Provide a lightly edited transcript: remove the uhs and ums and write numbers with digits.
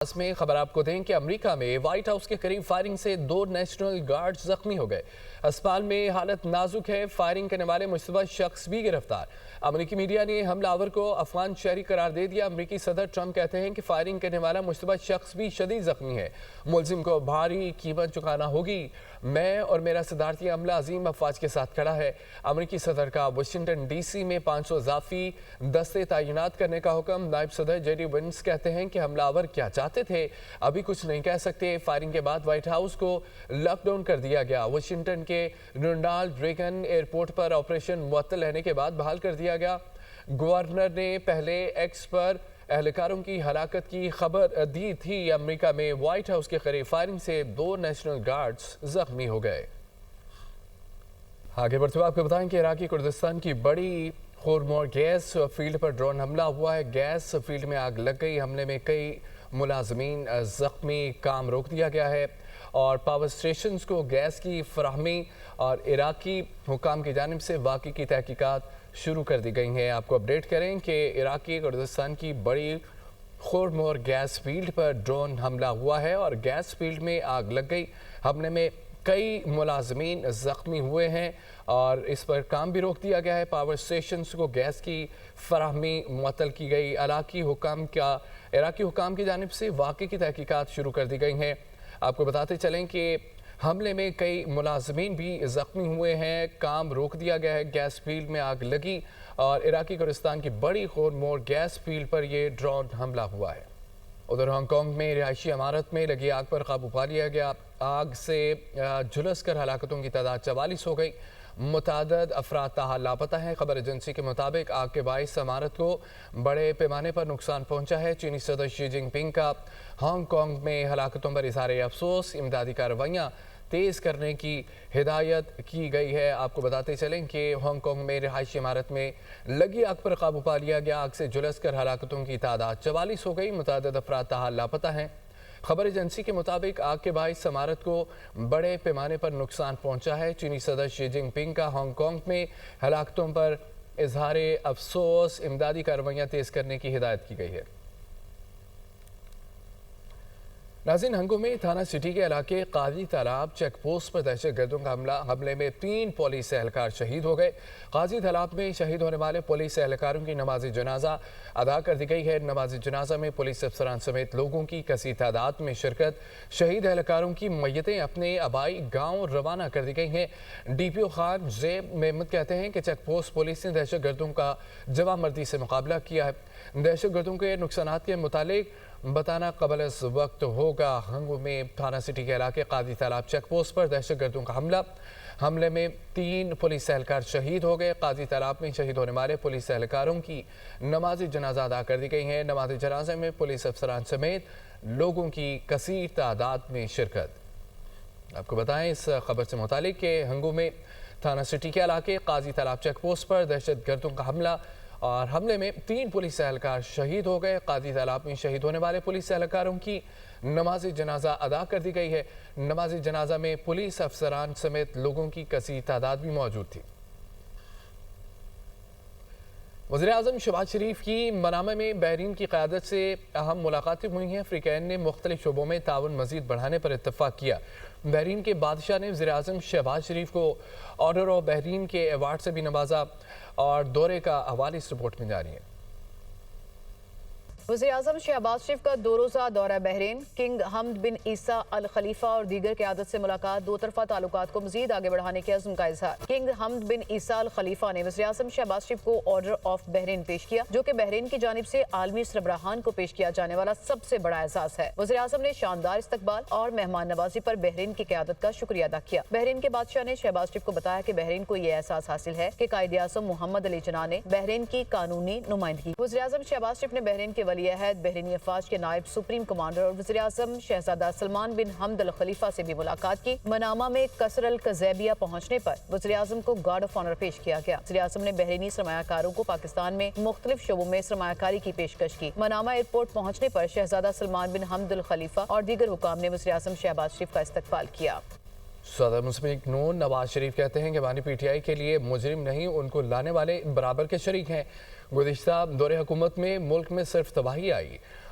اس میں خبر آپ کو دیں کہ امریکہ میں وائٹ ہاؤس کے قریب فائرنگ سے 2 نیشنل گارڈ زخمی ہو گئے۔ اسپتال میں حالت نازک ہے۔ فائرنگ کرنے والے مشتبہ شخص بھی گرفتار۔ امریکی میڈیا نے حملہ آور کو افغان شہری قرار دے دیا۔ امریکی صدر ٹرمپ کہتے ہیں کہ فائرنگ کرنے والا مشتبہ شخص بھی شدید زخمی ہے۔ ملزم کو بھاری قیمت چکانا ہوگی۔ میں اور میرا صدارتی عملہ عظیم افواج کے ساتھ کھڑا ہے۔ امریکی صدر کا واشنگٹن ڈی سی میں 500 اضافی دستے تعینات کرنے کا حکم۔ نائب صدر جے ڈی وینس کہتے ہیں کہ حملہ آور کیا چاہتے تھے ابھی کچھ نہیں کہہ سکتے۔ فائرنگ کے بعد وائٹ ہاؤس کو لاک ڈاؤن کر دیا گیا۔ واشنگٹن کے رونالڈ ریگن ایئرپورٹ پر آپریشن معطل رہنے کے بعد بحال کر دیا گیا۔ گورنر نے پہلے ایکس پر اہلکاروں کی ہلاکت کی خبر دی تھی۔ امریکہ میں وائٹ ہاؤس کے قریب فائرنگ سے 2 نیشنل گارڈز زخمی ہو گئے۔ آگے بڑھتے ہوئے آپ کو بتائیں کہ عراقی کردستان کی بڑی خورمور گیس فیلڈ پر ڈرون حملہ ہوا ہے۔ گیس فیلڈ میں آگ لگ گئی۔ حملے میں کئی ملازمین زخمی، کام روک دیا گیا ہے اور پاور اسٹیشنز کو گیس کی فراہمی اور عراقی حکام کی جانب سے واقعے کی تحقیقات شروع کر دی گئی ہیں۔ آپ کو اپڈیٹ کریں کہ عراقی کردستان کی بڑی خورمور گیس فیلڈ پر ڈرون حملہ ہوا ہے اور گیس فیلڈ میں آگ لگ گئی۔ حملے میں کئی ملازمین زخمی ہوئے ہیں اور اس پر کام بھی روک دیا گیا ہے۔ پاور اسٹیشنز کو گیس کی فراہمی معطل کی گئی۔ عراقی حکام کی جانب سے واقعے کی تحقیقات شروع کر دی گئی ہیں۔ آپ کو بتاتے چلیں کہ حملے میں کئی ملازمین بھی زخمی ہوئے ہیں، کام روک دیا گیا ہے۔ گیس فیلڈ میں آگ لگی اور عراقی کردستان کی بڑی خورمور گیس فیلڈ پر یہ ڈرون حملہ ہوا ہے۔ ادھر ہانگ کانگ میں رہائشی عمارت میں لگی آگ پر قابو پا لیا گیا۔ آگ سے جھلس کر ہلاکتوں کی تعداد 44 ہو گئی۔ متعدد افراد تاحال لاپتہ ہیں۔ خبر ایجنسی کے مطابق آگ کے باعث عمارت کو بڑے پیمانے پر نقصان پہنچا ہے۔ چینی صدر شی جن پنگ کا ہانگ کانگ میں ہلاکتوں پر اظہار افسوس، امدادی کارروائیاں تیز کرنے کی ہدایت کی گئی ہے۔ آپ کو بتاتے چلیں کہ ہانگ کانگ میں رہائشی عمارت میں لگی آگ پر قابو پا لیا گیا۔ آگ سے جھلس کر ہلاکتوں کی تعداد 44 ہو گئی۔ متعدد افراد تاحال لاپتہ ہیں۔ خبر ایجنسی کے مطابق آگ کے باعث عمارت کو بڑے پیمانے پر نقصان پہنچا ہے۔ چینی صدر شی جن پنگ کا ہانگ کانگ میں ہلاکتوں پر اظہار افسوس، امدادی کارروائیاں تیز کرنے کی ہدایت کی گئی ہے۔ ناظرین، ہنگو میں تھانہ سٹی کے علاقے قاضی تالاب چیک پوسٹ پر دہشت گردوں کا حملے میں 3 پولیس اہلکار شہید ہو گئے۔ قاضی تالاب میں شہید ہونے والے پولیس اہلکاروں کی نماز جنازہ ادا کر دی گئی ہے۔ نماز جنازہ میں پولیس افسران سمیت لوگوں کی کثیر تعداد میں شرکت۔ شہید اہلکاروں کی میتیں اپنے آبائی گاؤں روانہ کر دی گئی ہیں۔ ڈی پی او خان زیب محمد کہتے ہیں کہ چیک پوسٹ پولیس نے دہشت گردوں کا جواب مردی سے مقابلہ کیا ہے۔ دہشت گردوں کے نقصانات کے متعلق بتانا قبل از وقت ہوگا۔ ہنگو میں تھانہ سٹی کے علاقے قاضی تالاب چیک پوسٹ پر دہشت گردوں کا حملے میں 3 پولیس اہلکار شہید ہو گئے۔ قاضی تالاب میں شہید ہونے والے پولیس اہلکاروں کی نماز جنازہ ادا کر دی گئی ہے۔ نماز جنازے میں پولیس افسران سمیت لوگوں کی کثیر تعداد میں شرکت۔ آپ کو بتائیں اس خبر سے متعلق کہ ہنگو میں تھانہ سٹی کے علاقے قاضی تالاب چیک پوسٹ پر دہشت گردوں کا حملے میں 3 پولیس اہلکار شہید ہو گئے۔ قاضی تالاب میں شہید ہونے والے پولیس اہلکاروں کی نماز جنازہ ادا کر دی گئی ہے۔ نماز جنازہ میں پولیس افسران سمیت لوگوں کی کثیر تعداد بھی موجود تھی۔ وزیراعظم شہباز شریف کی منامہ میں بحرین کی قیادت سے اہم ملاقاتیں ہوئی ہیں۔ فریقین نے مختلف شعبوں میں تعاون مزید بڑھانے پر اتفاق کیا۔ بحرین کے بادشاہ نے وزیراعظم شہباز شریف کو آرڈر آف بحرین کے ایوارڈ سے بھی نوازا اور دورے کا حوالہ اس رپورٹ میں جاری ہے۔ وزیراعظم شہباز شریف کا 2 روزہ دورہ بحرین، کنگ حمد بن عیسیٰ الخلیفہ اور دیگر قیادت سے ملاقات، 2 طرفہ تعلقات کو مزید آگے بڑھانے کے عزم کا اظہار۔ کنگ حمد بن عیسیٰ الخلیفہ نے وزیراعظم شہباز شریف کو آرڈر آف بحرین پیش کیا، جو کہ بحرین کی جانب سے عالمی سربراہان کو پیش کیا جانے والا سب سے بڑا اعزاز ہے۔ وزیراعظم نے شاندار استقبال اور مہمان نوازی پر بحرین کی قیادت کا شکریہ ادا کیا۔ بحرین کے بادشاہ نے شہباز شریف کو بتایا کہ بحرین کو یہ احساس حاصل ہے کہ قائد اعظم محمد علی جناح نے بحرین کی قانونی نمائندگی۔ وزیراعظم شہباز شریف نے بحرین کے ولی عہد، بحرینی افواج کے نائب سپریم کمانڈر اور وزیراعظم شہزادہ سلمان بن حمد الخلیفہ سے بھی ملاقات کی۔ منامہ میں قصر القذیبیہ پہنچنے پر وزیراعظم کو گارڈ آف آنر پیش کیا گیا۔ وزیراعظم نے بحرینی سرمایہ کاروں کو پاکستان میں مختلف شعبوں میں سرمایہ کاری کی پیشکش کی۔ منامہ ایئرپورٹ پہنچنے پر شہزادہ سلمان بن حمد الخلیفہ اور دیگر حکام نے وزیراعظم شہباز شریف کا استقبال کیا۔ صدر مسلم نون نواز شریف کہتے ہیں کہ بانی پی ٹی آئی کے لیے مجرم نہیں، ان کو لانے والے برابر کے شریک ہیں۔ گزشتہ دور حکومت میں ملک میں صرف تباہی آئی۔